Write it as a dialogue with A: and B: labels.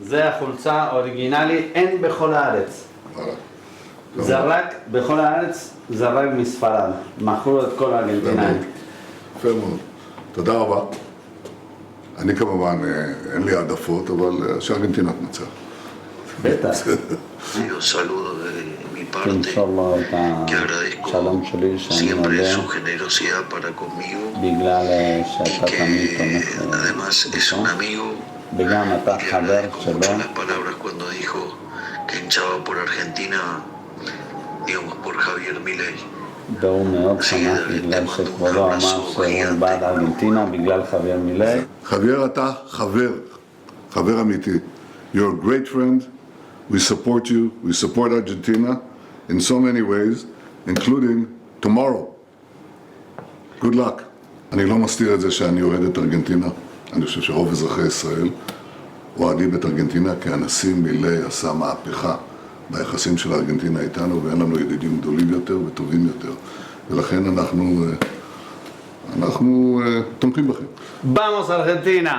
A: זה החולצה אוריגינלי, אין בכל הארץ. זה רק, בכל הארץ זה רק מספרד. מכרו את כל הארגנטינאים.
B: יפה מאוד. תודה רבה. אני כמובן, אין לי העדפות, אבל שארגנטינה תנצח.
A: בטח.
C: Un saludo de mi parte,
A: תמסור
C: que
A: לו את השלום שלי, שאני
C: siempre
A: מודה
C: su generosidad para conmigo
A: בגלל
C: y
A: שאתה תמיד
C: que
A: תומך
C: además es un amigo.
A: וגם אתה
C: Le
A: חבר
C: agradezco
A: שלו.
C: mucho las palabras cuando dijo que hinchaba por Argentina, digamos por Javier Milei.
A: והוא מאוד שמח בגלל שכבודו אמר שהוא בעד ארגנטינה בגלל חבר מילי.
B: חבר, אתה חבר אמיתי. You're a great friend. We support you. We support Argentina in so many ways, including tomorrow. Good luck. אני לא מסתיר את זה שאני אוהד את ארגנטינה. אני חושב שרוב אזרחי ישראל אוהדים את ארגנטינה, כי הנשיא מילי עשה מהפכה ביחסים של ארגנטינה איתנו, ואין לנו ידידים גדולים יותר וטובים יותר. ולכן אנחנו תומכים בכם.
A: Vamos Argentina!